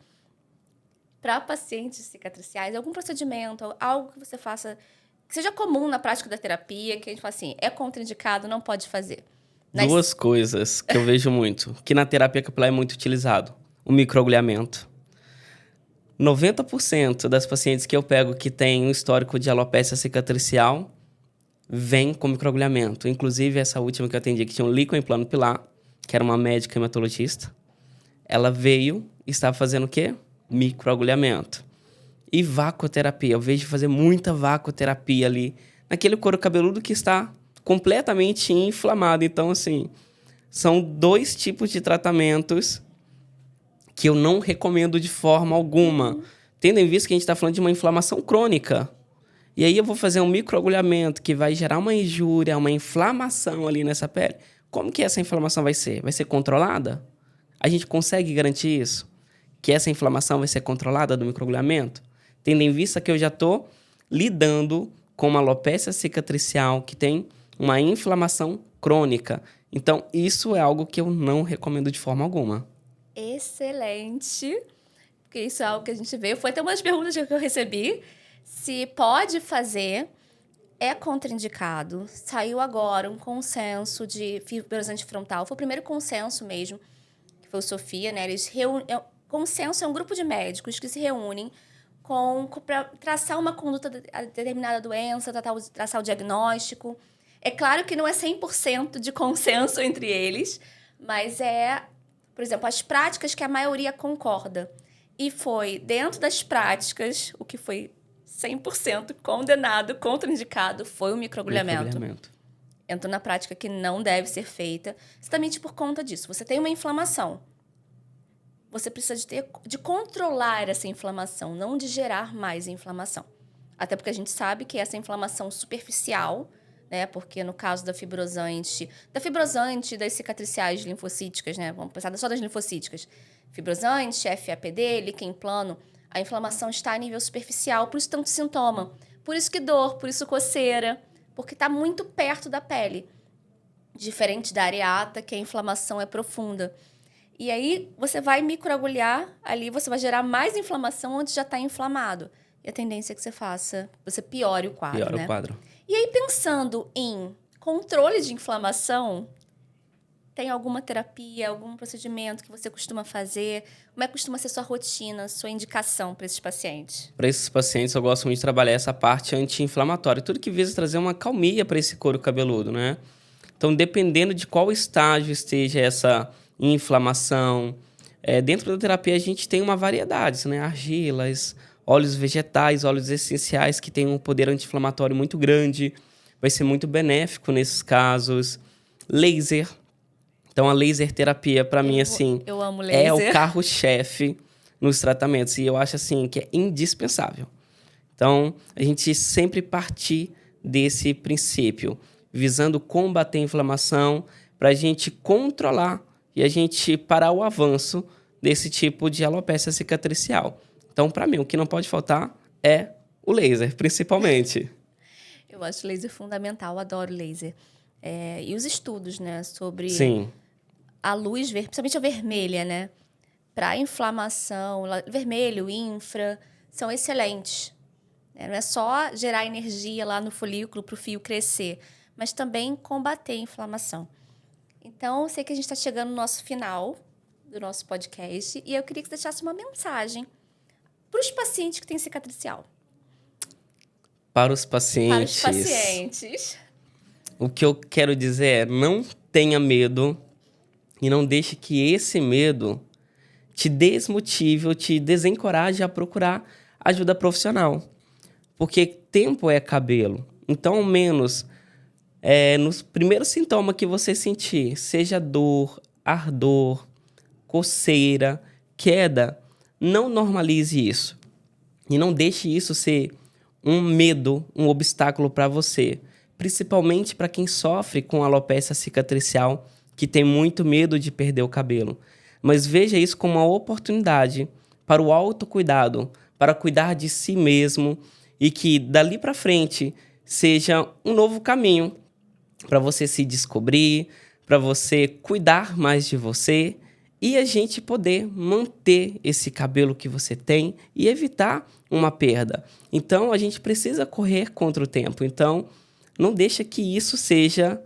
[SPEAKER 1] para pacientes cicatriciais? Algum procedimento, algo que você faça, que seja comum na prática da terapia, que a gente fala assim, é contraindicado, não pode fazer.
[SPEAKER 2] Duas coisas que eu vejo muito, que na terapia capilar é muito utilizado. O microagulhamento. 90% das pacientes que eu pego que têm um histórico de alopecia cicatricial vem com microagulhamento. Inclusive, essa última que eu atendi, que tinha um licoimplano pilar, que era uma médica hematologista, ela veio e estava fazendo o quê? Microagulhamento. E vacoterapia. Eu vejo fazer muita vacoterapia ali, naquele couro cabeludo que está completamente inflamado. Então, assim, são 2 tipos de tratamentos que eu não recomendo de forma alguma, tendo em vista que a gente está falando de uma inflamação crônica. E aí eu vou fazer um microagulhamento que vai gerar uma injúria, uma inflamação ali nessa pele. Como que essa inflamação vai ser? Vai ser controlada? A gente consegue garantir isso? Que essa inflamação vai ser controlada do microagulhamento? Tendo em vista que eu já estou lidando com uma alopecia cicatricial que tem uma inflamação crônica. Então, isso é algo que eu não recomendo de forma alguma.
[SPEAKER 1] Excelente, porque isso é algo que a gente vê. Foi até uma das perguntas que eu recebi. Se pode fazer, é contraindicado. Saiu agora um consenso de fibrosante frontal. Foi o primeiro consenso mesmo, que foi o Sofia, né? Consenso é um grupo de médicos que se reúnem para traçar uma conduta de determinada doença, traçar o diagnóstico. É claro que não é 100% de consenso entre eles, mas por exemplo, as práticas que a maioria concorda. E foi dentro das práticas, o que foi 100% condenado, contraindicado, foi o microagulhamento. Entrou na prática que não deve ser feita, exatamente por conta disso. Você tem uma inflamação. Você precisa de controlar essa inflamação, não de gerar mais inflamação. Até porque a gente sabe que essa inflamação superficial, né? Porque no caso da fibrosante das cicatriciais linfocíticas, né? Vamos pensar só das linfocíticas. Fibrosante, FAPD, líquen plano, a inflamação está a nível superficial, por isso tanto sintoma. Por isso que dor, por isso coceira, porque está muito perto da pele. Diferente da areata, que a inflamação é profunda. E aí, você vai microagulhar ali, você vai gerar mais inflamação onde já está inflamado. E a tendência é que você piore o quadro,
[SPEAKER 2] Piora o quadro.
[SPEAKER 1] E aí, pensando em controle de inflamação, tem alguma terapia, algum procedimento que você costuma fazer? Como é que costuma ser sua rotina, sua indicação para esses pacientes?
[SPEAKER 2] Para esses pacientes, eu gosto muito de trabalhar essa parte anti-inflamatória. Tudo que visa trazer uma calmia para esse couro cabeludo, né? Então, dependendo de qual estágio esteja essa inflamação, dentro da terapia a gente tem uma variedade, né? Argilas, óleos vegetais, óleos essenciais que têm um poder anti-inflamatório muito grande. Vai ser muito benéfico nesses casos. Laser. Então, a laser terapia, para mim, assim,
[SPEAKER 1] eu amo laser.
[SPEAKER 2] é o carro-chefe nos tratamentos. E eu acho assim que é indispensável. Então, a gente sempre partir desse princípio, visando combater a inflamação, para a gente controlar e a gente parar o avanço desse tipo de alopecia cicatricial. Então, para mim, o que não pode faltar é o laser, principalmente.
[SPEAKER 1] Eu acho laser fundamental, adoro laser. E os estudos, né, sobre
[SPEAKER 2] Sim.
[SPEAKER 1] a luz, principalmente a vermelha, né, para inflamação, vermelho, infra, são excelentes. Não é só gerar energia lá no folículo para o fio crescer, mas também combater a inflamação. Então, eu sei que a gente está chegando no nosso final do nosso podcast e eu queria que você deixasse uma mensagem para os pacientes que têm cicatricial.
[SPEAKER 2] Para os pacientes.
[SPEAKER 1] Para os pacientes.
[SPEAKER 2] O que eu quero dizer é, não tenha medo e não deixe que esse medo te desmotive ou te desencoraje a procurar ajuda profissional. Porque tempo é cabelo. Então, ao menos, nos primeiros sintomas que você sentir, seja dor, ardor, coceira, queda, não normalize isso. E não deixe isso ser um medo, um obstáculo para você. Principalmente para quem sofre com alopecia cicatricial, que tem muito medo de perder o cabelo. Mas veja isso como uma oportunidade para o autocuidado, para cuidar de si mesmo e que dali para frente seja um novo caminho para você se descobrir, para você cuidar mais de você e a gente poder manter esse cabelo que você tem e evitar uma perda. Então, a gente precisa correr contra o tempo. Então, não deixa que isso seja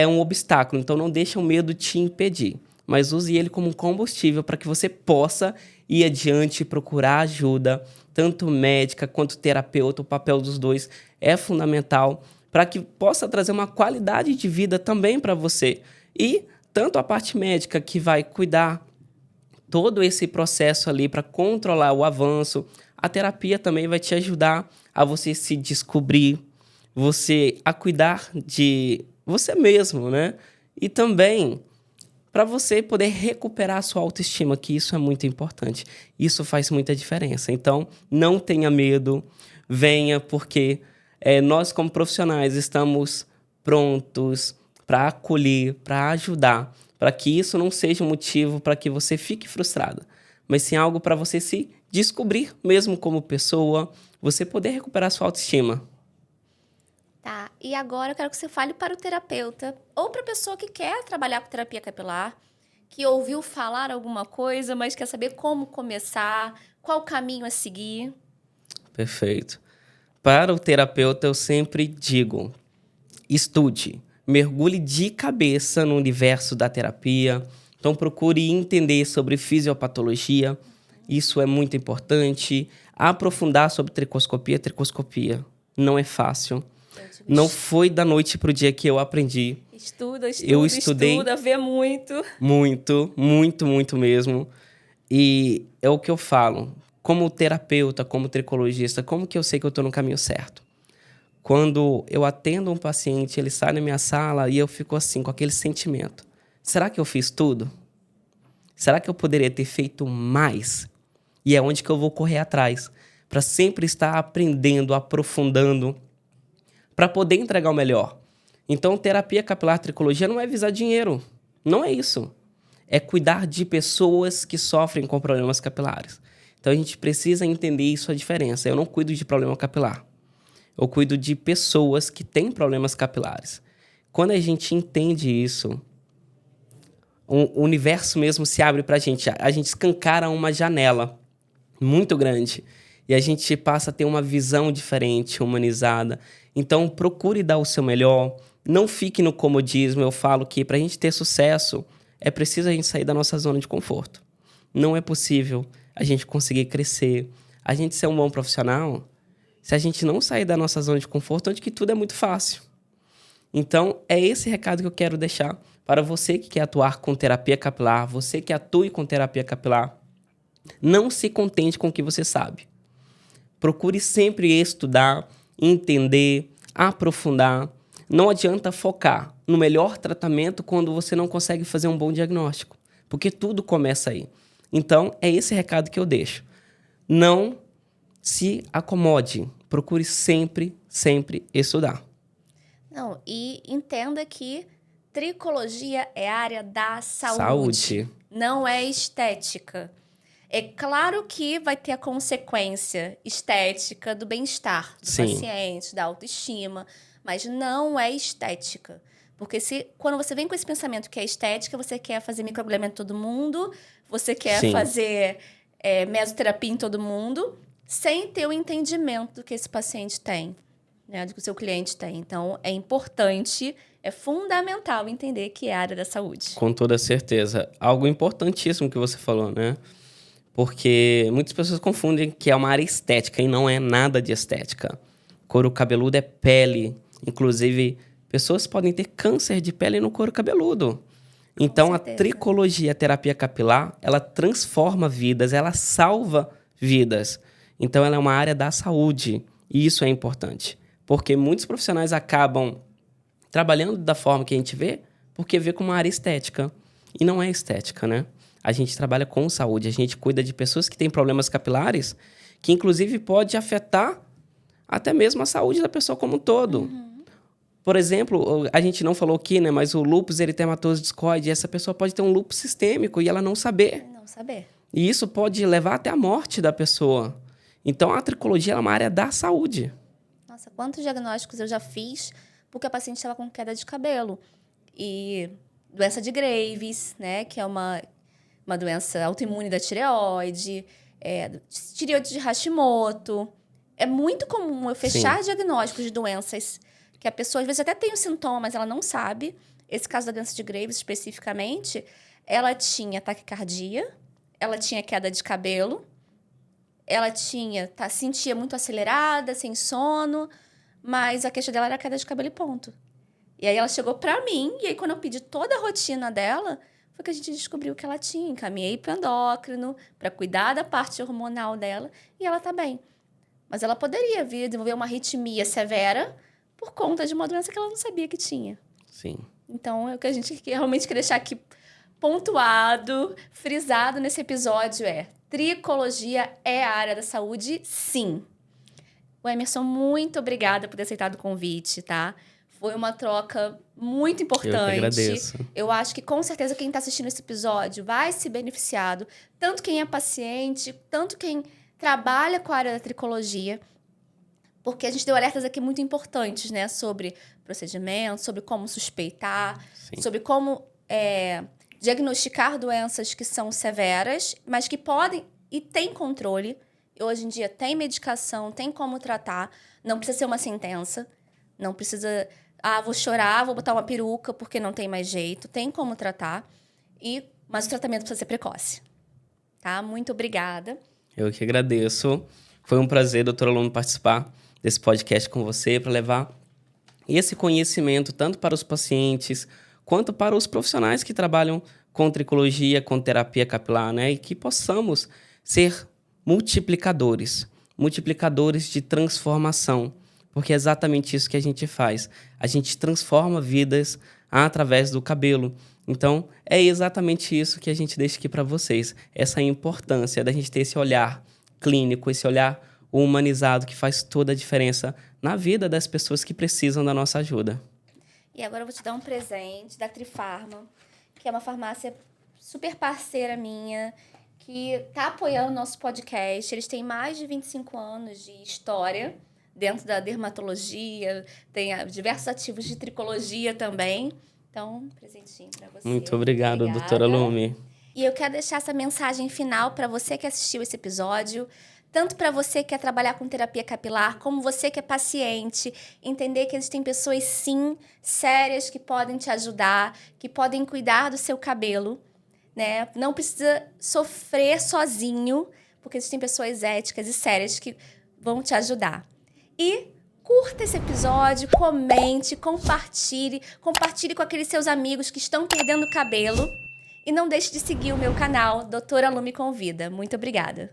[SPEAKER 2] um obstáculo. Então, não deixa o medo te impedir. Mas use ele como um combustível para que você possa ir adiante e procurar ajuda, tanto médica quanto terapeuta. O papel dos dois é fundamental para que possa trazer uma qualidade de vida também para você. E tanto a parte médica que vai cuidar todo esse processo ali para controlar o avanço, a terapia também vai te ajudar a você se descobrir, você a cuidar de você mesmo, né? E também para você poder recuperar a sua autoestima, que isso é muito importante. Isso faz muita diferença. Então, não tenha medo, venha, porque nós, como profissionais, estamos prontos para acolher, para ajudar, para que isso não seja um motivo para que você fique frustrada, mas sim algo para você se descobrir mesmo como pessoa, você poder recuperar a sua autoestima.
[SPEAKER 1] Tá, e agora eu quero que você fale para o terapeuta ou para a pessoa que quer trabalhar com terapia capilar, que ouviu falar alguma coisa, mas quer saber como começar, qual caminho a seguir.
[SPEAKER 2] Perfeito. Para o terapeuta, eu sempre digo, estude, mergulhe de cabeça no universo da terapia. Então, procure entender sobre fisiopatologia. Isso é muito importante. Aprofundar sobre tricoscopia. Tricoscopia não é fácil. Não foi da noite para o dia que eu aprendi.
[SPEAKER 1] Estuda, vê muito.
[SPEAKER 2] Muito mesmo. E é o que eu falo. Como terapeuta, como tricologista, como que eu sei que eu estou no caminho certo? Quando eu atendo um paciente, ele sai da minha sala e eu fico assim, com aquele sentimento. Será que eu fiz tudo? Será que eu poderia ter feito mais? E é onde que eu vou correr atrás, para sempre estar aprendendo, aprofundando, para poder entregar o melhor. Então, terapia capilar tricologia não é visar dinheiro. Não é isso. É cuidar de pessoas que sofrem com problemas capilares. Então, a gente precisa entender isso, a diferença. Eu não cuido de problema capilar. Eu cuido de pessoas que têm problemas capilares. Quando a gente entende isso, o universo mesmo se abre para a gente escancara uma janela muito grande e a gente passa a ter uma visão diferente, humanizada. Então, procure dar o seu melhor, não fique no comodismo. Eu falo que para a gente ter sucesso, é preciso a gente sair da nossa zona de conforto. Não é possível a gente conseguir crescer, a gente ser um bom profissional, se a gente não sair da nossa zona de conforto, onde que tudo é muito fácil. Então, é esse recado que eu quero deixar para você que quer atuar com terapia capilar, você que atue com terapia capilar. Não se contente com o que você sabe. Procure sempre estudar, entender, aprofundar. Não adianta focar no melhor tratamento quando você não consegue fazer um bom diagnóstico, porque tudo começa aí. Então, é esse recado que eu deixo. Não se acomode. Procure sempre, sempre estudar.
[SPEAKER 1] Não, e entenda que tricologia é a área da
[SPEAKER 2] Saúde.
[SPEAKER 1] Não é estética. É claro que vai ter a consequência estética do bem-estar do
[SPEAKER 2] Sim.
[SPEAKER 1] paciente, da autoestima, mas não é estética. Porque quando você vem com esse pensamento que é estética, você quer fazer microagulhamento em todo mundo, você quer
[SPEAKER 2] Sim.
[SPEAKER 1] fazer mesoterapia em todo mundo, sem ter o entendimento do que esse paciente tem, né, do que o seu cliente tem. Então, é importante, é fundamental entender que é a área da saúde.
[SPEAKER 2] Com toda certeza. Algo importantíssimo que você falou, né? Porque muitas pessoas confundem que é uma área estética e não é nada de estética. Couro cabeludo é pele. Inclusive, pessoas podem ter câncer de pele no couro cabeludo. Então, a tricologia, a terapia capilar, ela transforma vidas, ela salva vidas. Então, ela é uma área da saúde. E isso é importante. Porque muitos profissionais acabam trabalhando da forma que a gente vê, porque vê como uma área estética. E não é estética, né? A gente trabalha com saúde, a gente cuida de pessoas que têm problemas capilares, que inclusive pode afetar até mesmo a saúde da pessoa como um todo. Por exemplo, a gente não falou aqui, né? Mas o lúpus eritematoso discoide, essa pessoa pode ter um lúpus sistêmico e ela não saber.
[SPEAKER 1] Não saber.
[SPEAKER 2] E isso pode levar até a morte da pessoa. Então, a tricologia é uma área da saúde.
[SPEAKER 1] Nossa, quantos diagnósticos eu já fiz porque a paciente estava com queda de cabelo. E doença de Graves, né? Que é uma doença autoimune da tireoide, tireoide de Hashimoto. É muito comum eu fechar diagnósticos de doenças que a pessoa, às vezes, até tem os sintomas, ela não sabe. Esse caso da doença de Graves, especificamente, ela tinha taquicardia, ela tinha queda de cabelo, ela sentia muito acelerada, sem sono, mas a queixa dela era queda de cabelo e ponto. E aí ela chegou pra mim, e aí quando eu pedi toda a rotina dela, foi que a gente descobriu que ela tinha. Encaminhei para endócrino, para cuidar da parte hormonal dela, e ela tá bem. Mas ela poderia vir a desenvolver uma arritmia severa por conta de uma doença que ela não sabia que tinha.
[SPEAKER 2] Sim.
[SPEAKER 1] Então, o que a gente realmente quer deixar aqui pontuado, frisado nesse episódio tricologia é a área da saúde, sim. O Emerson, muito obrigada por ter aceitado o convite, tá? Foi uma troca muito importante.
[SPEAKER 2] Eu que agradeço.
[SPEAKER 1] Eu acho que, com certeza, quem está assistindo esse episódio vai se beneficiado. Tanto quem é paciente, tanto quem trabalha com a área da tricologia. Porque a gente deu alertas aqui muito importantes, né? Sobre procedimentos, sobre como suspeitar, sobre como diagnosticar doenças que são severas, mas que podem e têm controle. Hoje em dia tem medicação, tem como tratar. Não precisa ser uma sentença. Não precisa... vou chorar, vou botar uma peruca porque não tem mais jeito. Tem como tratar. Mas o tratamento precisa ser precoce. Tá? Muito obrigada.
[SPEAKER 2] Eu que agradeço. Foi um prazer, doutora Lume, participar desse podcast com você para levar esse conhecimento tanto para os pacientes quanto para os profissionais que trabalham com tricologia, com terapia capilar, né? E que possamos ser multiplicadores de transformação. Porque é exatamente isso que a gente faz. A gente transforma vidas através do cabelo. Então, é exatamente isso que a gente deixa aqui para vocês. Essa importância da gente ter esse olhar clínico, esse olhar humanizado que faz toda a diferença na vida das pessoas que precisam da nossa ajuda.
[SPEAKER 1] E agora eu vou te dar um presente da Trifarma, que é uma farmácia super parceira minha, que está apoiando o nosso podcast. Eles têm mais de 25 anos de história dentro da dermatologia, tem diversos ativos de tricologia também. Então, presentinho para você.
[SPEAKER 2] Muito obrigado, doutora Lume.
[SPEAKER 1] E eu quero deixar essa mensagem final para você que assistiu esse episódio, tanto para você que quer trabalhar com terapia capilar, como você que é paciente, entender que existem pessoas, sim, sérias, que podem te ajudar, que podem cuidar do seu cabelo, né? Não precisa sofrer sozinho, porque existem pessoas éticas e sérias que vão te ajudar. E curta esse episódio, comente, compartilhe com aqueles seus amigos que estão perdendo cabelo. E não deixe de seguir o meu canal, Doutora Lume Convida. Muito obrigada.